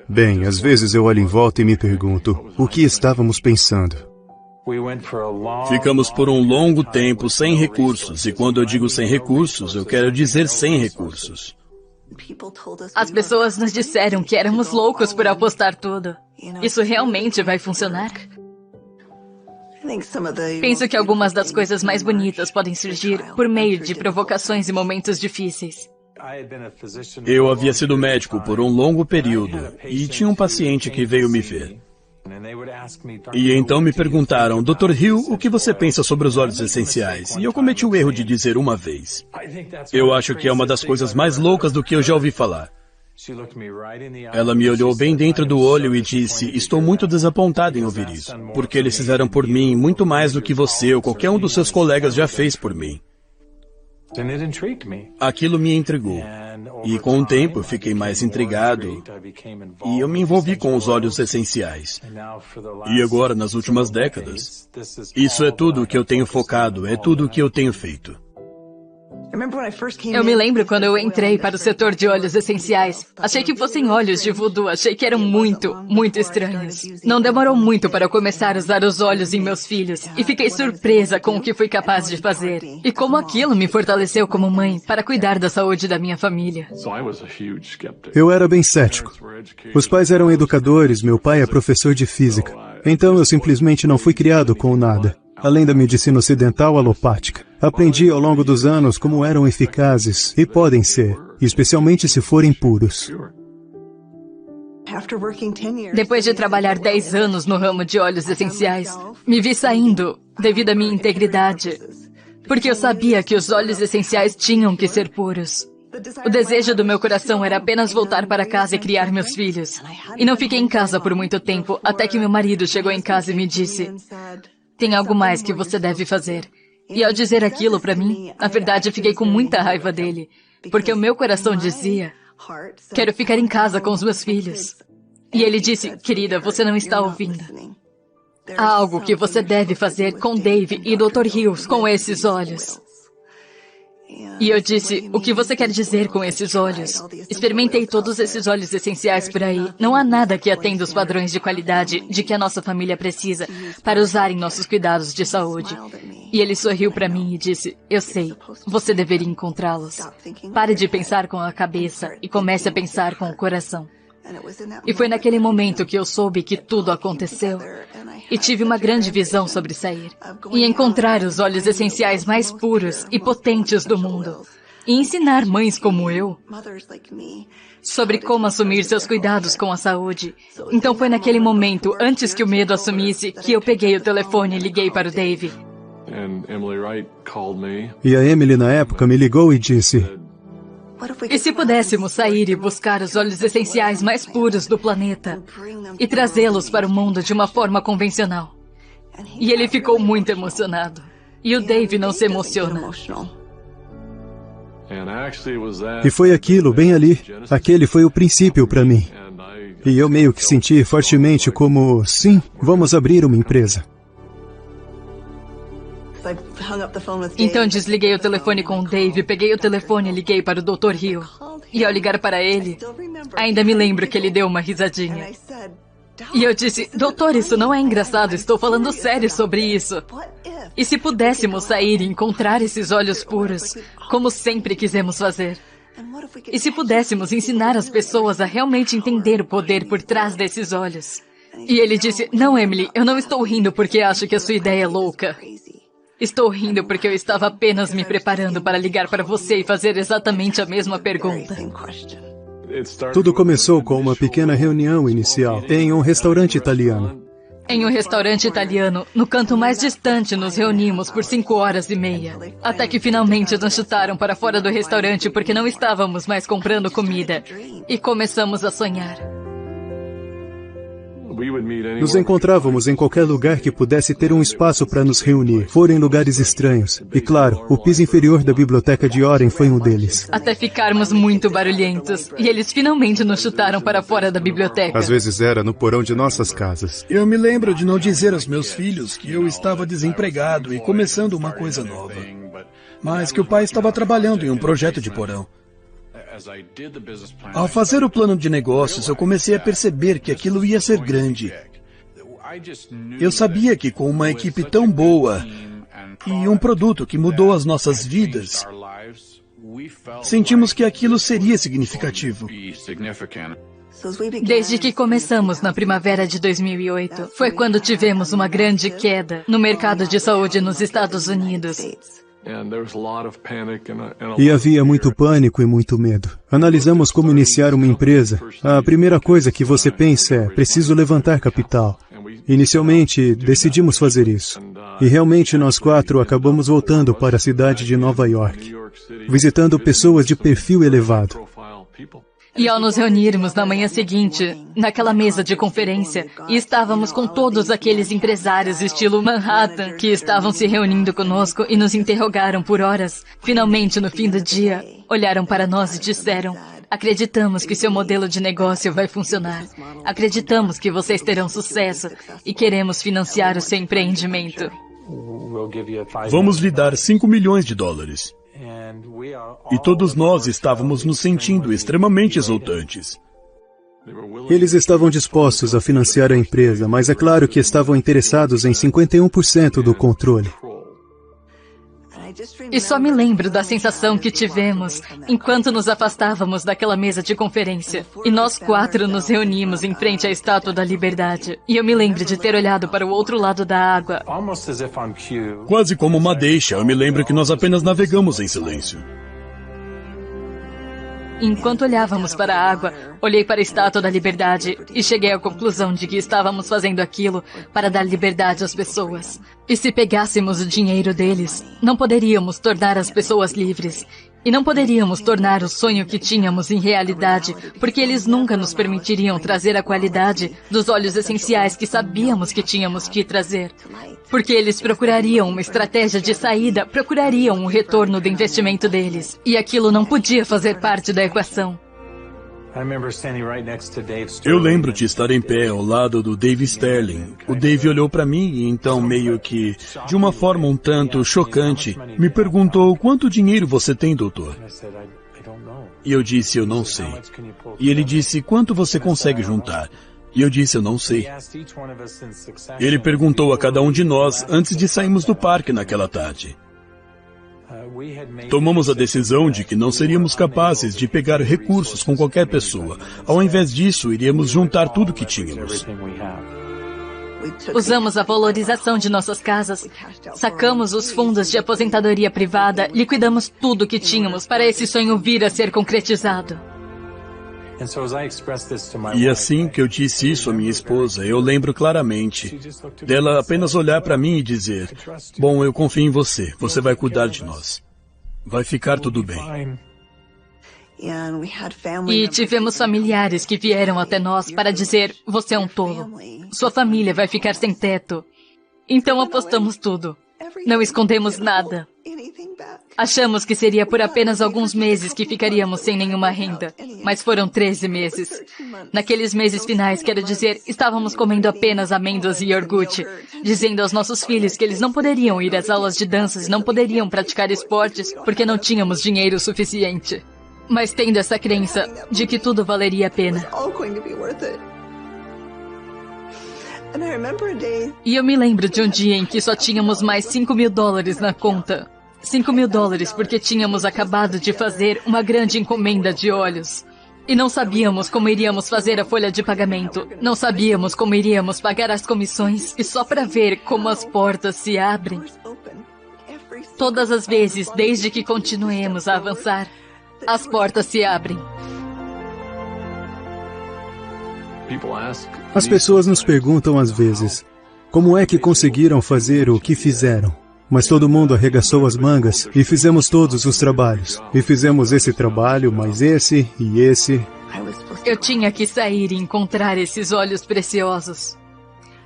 Bem, às vezes eu olho em volta e me pergunto, o que estávamos pensando? Ficamos por um longo tempo sem recursos, e quando eu digo sem recursos, eu quero dizer sem recursos. As pessoas nos disseram que éramos loucos por apostar tudo. Isso realmente vai funcionar? Penso que algumas das coisas mais bonitas podem surgir por meio de provocações e momentos difíceis. Eu havia sido médico por um longo período e tinha um paciente que veio me ver. E então me perguntaram, Dr. Hill, o que você pensa sobre os óleos essenciais? E eu cometi o erro de dizer uma vez. Eu acho que é uma das coisas mais loucas do que eu já ouvi falar. Ela me olhou bem dentro do olho e disse, estou muito desapontada em ouvir isso, porque eles fizeram por mim muito mais do que você ou qualquer um dos seus colegas já fez por mim. Aquilo me intrigou. E com o tempo eu fiquei mais intrigado e eu me envolvi com os óleos essenciais. E agora, nas últimas décadas, isso é tudo o que eu tenho focado, é tudo o que eu tenho feito. Eu me lembro quando eu entrei para o setor de óleos essenciais. Achei que fossem óleos de voodoo, achei que eram muito estranhos. Não demorou muito para eu começar a usar os óleos em meus filhos. E fiquei surpresa com o que fui capaz de fazer. E como aquilo me fortaleceu como mãe para cuidar da saúde da minha família. Eu era bem cético. Os pais eram educadores, meu pai é professor de física. Então eu simplesmente não fui criado com nada. Além da medicina ocidental alopática, aprendi ao longo dos anos como eram eficazes e podem ser, especialmente se forem puros. Depois de trabalhar 10 anos no ramo de óleos essenciais, me vi saindo devido à minha integridade, porque eu sabia que os óleos essenciais tinham que ser puros. O desejo do meu coração era apenas voltar para casa e criar meus filhos. E não fiquei em casa por muito tempo, até que meu marido chegou em casa e me disse, tem algo mais que você deve fazer. E ao dizer aquilo para mim, na verdade eu fiquei com muita raiva dele, porque o meu coração dizia, quero ficar em casa com os meus filhos. E ele disse, querida, você não está ouvindo. Há algo que você deve fazer com Dave e Dr. Hills com esses olhos. E eu disse, o que você quer dizer com esses óleos? Experimentei todos esses óleos essenciais por aí. Não há nada que atenda os padrões de qualidade de que a nossa família precisa para usar em nossos cuidados de saúde. E ele sorriu para mim e disse, eu sei, você deveria encontrá-los. Pare de pensar com a cabeça e comece a pensar com o coração. E foi naquele momento que eu soube que tudo aconteceu. E tive uma grande visão sobre sair e encontrar os óleos essenciais mais puros e potentes do mundo. E ensinar mães como eu sobre como assumir seus cuidados com a saúde. Então foi naquele momento, antes que o medo assumisse, que eu peguei o telefone e liguei para o Dave. E a Emily, na época, me ligou e disse, e se pudéssemos sair e buscar os óleos essenciais mais puros do planeta e trazê-los para o mundo de uma forma convencional? E ele ficou muito emocionado. E o Dave não se emociona. E foi aquilo, bem ali. Aquele foi o princípio para mim. E eu meio que senti fortemente como, sim, vamos abrir uma empresa. Então desliguei o telefone com o Dave, peguei o telefone e liguei para o Dr. Hill. E ao ligar para ele, ainda me lembro que ele deu uma risadinha. E eu disse, doutor, isso não é engraçado, estou falando sério sobre isso. E se pudéssemos sair e encontrar esses óleos puros, como sempre quisemos fazer? E se pudéssemos ensinar as pessoas a realmente entender o poder por trás desses óleos? E ele disse, não, Emily, eu não estou rindo porque acho que a sua ideia é louca. Estou rindo porque eu estava apenas me preparando para ligar para você e fazer exatamente a mesma pergunta. Tudo começou com uma pequena reunião inicial em um restaurante italiano. Em um restaurante italiano, no canto mais distante, nos reunimos por 5 horas e meia. Até que finalmente nos chutaram para fora do restaurante porque não estávamos mais comprando comida. E começamos a sonhar. Nos encontrávamos em qualquer lugar que pudesse ter um espaço para nos reunir. Foram em lugares estranhos. E claro, o piso inferior da biblioteca de Oren foi um deles. Até ficarmos muito barulhentos. E eles finalmente nos chutaram para fora da biblioteca. Às vezes era no porão de nossas casas. Eu me lembro de não dizer aos meus filhos que eu estava desempregado e começando uma coisa nova. Mas que o pai estava trabalhando em um projeto de porão. Ao fazer o plano de negócios, eu comecei a perceber que aquilo ia ser grande. Eu sabia que com uma equipe tão boa e um produto que mudou as nossas vidas, sentimos que aquilo seria significativo. Desde que começamos na primavera de 2008, foi quando tivemos uma grande queda no mercado de saúde nos Estados Unidos. E havia muito pânico e muito medo. Analisamos como iniciar uma empresa. A primeira coisa que você pensa é: preciso levantar capital. Inicialmente, decidimos fazer isso. E realmente nós 4 acabamos voltando para a cidade de Nova York, visitando pessoas de perfil elevado. E ao nos reunirmos na manhã seguinte, naquela mesa de conferência, e estávamos com todos aqueles empresários estilo Manhattan que estavam se reunindo conosco e nos interrogaram por horas, finalmente no fim do dia, olharam para nós e disseram: acreditamos que seu modelo de negócio vai funcionar. Acreditamos que vocês terão sucesso e queremos financiar o seu empreendimento. Vamos lhe dar $5 milhões. E todos nós estávamos nos sentindo extremamente exultantes. Eles estavam dispostos a financiar a empresa, mas é claro que estavam interessados em 51% do controle. E só me lembro da sensação que tivemos enquanto nos afastávamos daquela mesa de conferência. E nós 4 nos reunimos em frente à Estátua da Liberdade. E eu me lembro de ter olhado para o outro lado da água. Quase como uma deixa, eu me lembro que nós apenas navegamos em silêncio. Enquanto olhávamos para a água, olhei para a Estátua da Liberdade e cheguei à conclusão de que estávamos fazendo aquilo para dar liberdade às pessoas. E se pegássemos o dinheiro deles, não poderíamos tornar as pessoas livres. E não poderíamos tornar o sonho que tínhamos em realidade, porque eles nunca nos permitiriam trazer a qualidade dos óleos essenciais que sabíamos que tínhamos que trazer. Porque eles procurariam uma estratégia de saída, procurariam um retorno do investimento deles. E aquilo não podia fazer parte da equação. Eu lembro de estar em pé ao lado do Dave Sterling. O Dave olhou para mim e então, meio que, de uma forma um tanto chocante, me perguntou: quanto dinheiro você tem, doutor? E eu disse: eu não sei. E ele disse: quanto você consegue juntar? E eu disse: eu não sei. Ele perguntou a cada um de nós antes de sairmos do parque naquela tarde. Tomamos a decisão de que não seríamos capazes de pegar recursos com qualquer pessoa. Ao invés disso, iríamos juntar tudo que tínhamos. Usamos a valorização de nossas casas, sacamos os fundos de aposentadoria privada, liquidamos tudo que tínhamos para esse sonho vir a ser concretizado. E assim que eu disse isso à minha esposa, eu lembro claramente dela apenas olhar para mim e dizer: bom, eu confio em você, você vai cuidar de nós. Vai ficar tudo bem. E tivemos familiares que vieram até nós para dizer: você é um tolo, sua família vai ficar sem teto. Então apostamos tudo, não escondemos nada. Achamos que seria por apenas alguns meses que ficaríamos sem nenhuma renda, mas foram 13 meses. Naqueles meses finais, quero dizer, estávamos comendo apenas amêndoas e iogurte, dizendo aos nossos filhos que eles não poderiam ir às aulas de danças, não poderiam praticar esportes, porque não tínhamos dinheiro suficiente. Mas tendo essa crença de que tudo valeria a pena. E eu me lembro de um dia em que só tínhamos mais $5 mil na conta. $5 mil porque tínhamos acabado de fazer uma grande encomenda de óleos. E não sabíamos como iríamos fazer a folha de pagamento. Não sabíamos como iríamos pagar as comissões. E só para ver como as portas se abrem. Todas as vezes, desde que continuemos a avançar, as portas se abrem. As pessoas nos perguntam às vezes: como é que conseguiram fazer o que fizeram? Mas todo mundo arregaçou as mangas e fizemos todos os trabalhos. E fizemos esse trabalho, mais esse e esse. Eu tinha que sair e encontrar esses óleos preciosos.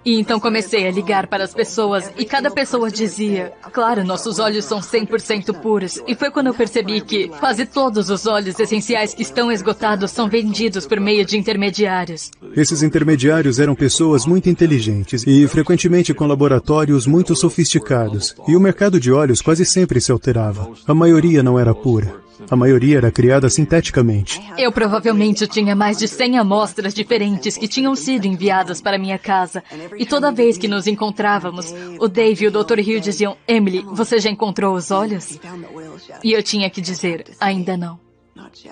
E então comecei a ligar para as pessoas e cada pessoa dizia: claro, nossos óleos são 100% puros. E foi quando eu percebi que quase todos os óleos essenciais que estão esgotados são vendidos por meio de intermediários. Esses intermediários eram pessoas muito inteligentes e frequentemente com laboratórios muito sofisticados. E o mercado de óleos quase sempre se alterava. A maioria não era pura. A maioria era criada sinteticamente. Eu provavelmente tinha mais de 100 amostras diferentes que tinham sido enviadas para minha casa. E toda vez que nos encontrávamos, o Dave e o Dr. Hill diziam, Emily, você já encontrou os olhos? E eu tinha que dizer, ainda não.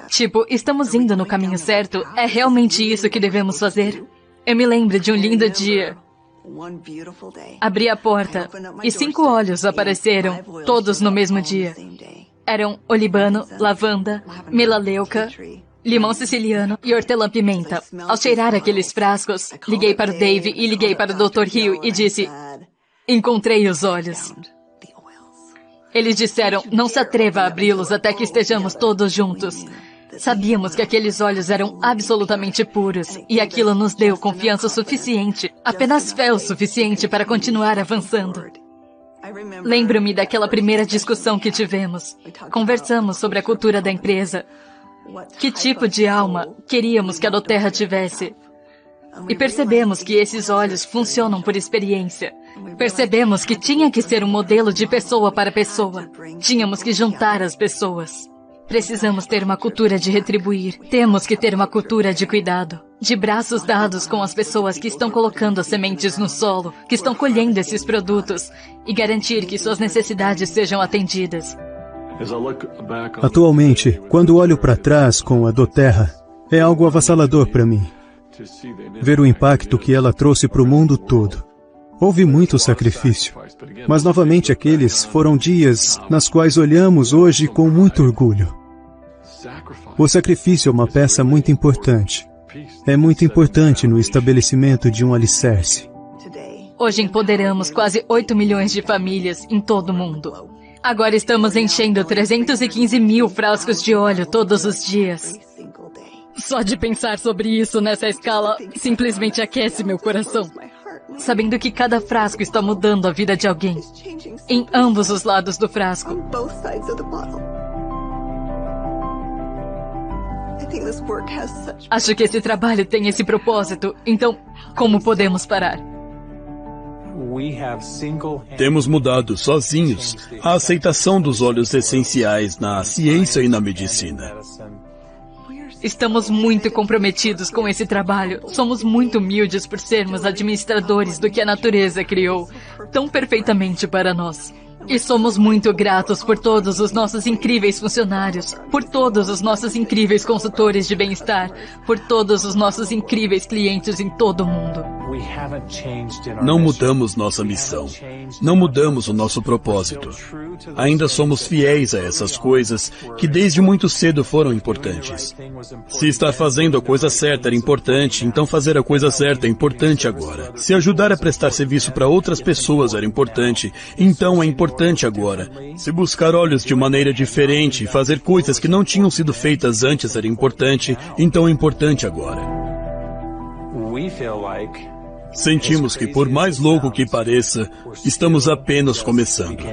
Tipo, estamos indo no caminho certo? É realmente isso que devemos fazer? Eu me lembro de um lindo dia. Abri a porta e 5 olhos apareceram, todos no mesmo dia. Eram olibano, lavanda, melaleuca, limão siciliano e hortelã-pimenta. Ao cheirar aqueles frascos, liguei para o Dave e liguei para o Dr. Hill e disse, encontrei os olhos. Eles disseram, não se atreva a abri-los até que estejamos todos juntos. Sabíamos que aqueles olhos eram absolutamente puros e aquilo nos deu confiança suficiente, apenas fé o suficiente para continuar avançando. Lembro-me daquela primeira discussão que tivemos. Conversamos sobre a cultura da empresa. Que tipo de alma queríamos que a Doterra tivesse? E percebemos que esses olhos funcionam por experiência. Percebemos que tinha que ser um modelo de pessoa para pessoa. Tínhamos que juntar as pessoas. Precisamos ter uma cultura de retribuir. Temos que ter uma cultura de cuidado. De braços dados com as pessoas que estão colocando as sementes no solo, que estão colhendo esses produtos, e garantir que suas necessidades sejam atendidas. Atualmente, quando olho para trás com a Doterra, é algo avassalador para mim. Ver o impacto que ela trouxe para o mundo todo. Houve muito sacrifício, mas novamente aqueles foram dias nas quais olhamos hoje com muito orgulho. O sacrifício é uma peça muito importante. É muito importante no estabelecimento de um alicerce. Hoje empoderamos quase 8 milhões de famílias em todo o mundo. Agora estamos enchendo 315 mil frascos de óleo todos os dias. Só de pensar sobre isso nessa escala simplesmente aquece meu coração. Sabendo que cada frasco está mudando a vida de alguém. Em ambos os lados do frasco. Acho que esse trabalho tem esse propósito. Então, como podemos parar? Temos mudado sozinhos a aceitação dos óleos essenciais na ciência e na medicina. Estamos muito comprometidos com esse trabalho. Somos muito humildes por sermos administradores do que a natureza criou tão perfeitamente para nós. E somos muito gratos por todos os nossos incríveis funcionários, por todos os nossos incríveis consultores de bem-estar, por todos os nossos incríveis clientes em todo o mundo. Não mudamos nossa missão. Não mudamos o nosso propósito. Ainda somos fiéis a essas coisas que desde muito cedo foram importantes. Se estar fazendo a coisa certa era importante, então fazer a coisa certa é importante agora. Se ajudar a prestar serviço para outras pessoas era importante, então é importante agora. Se buscar olhos de maneira diferente e fazer coisas que não tinham sido feitas antes era importante, então é importante agora. Sentimos que, por mais louco que pareça, estamos apenas começando.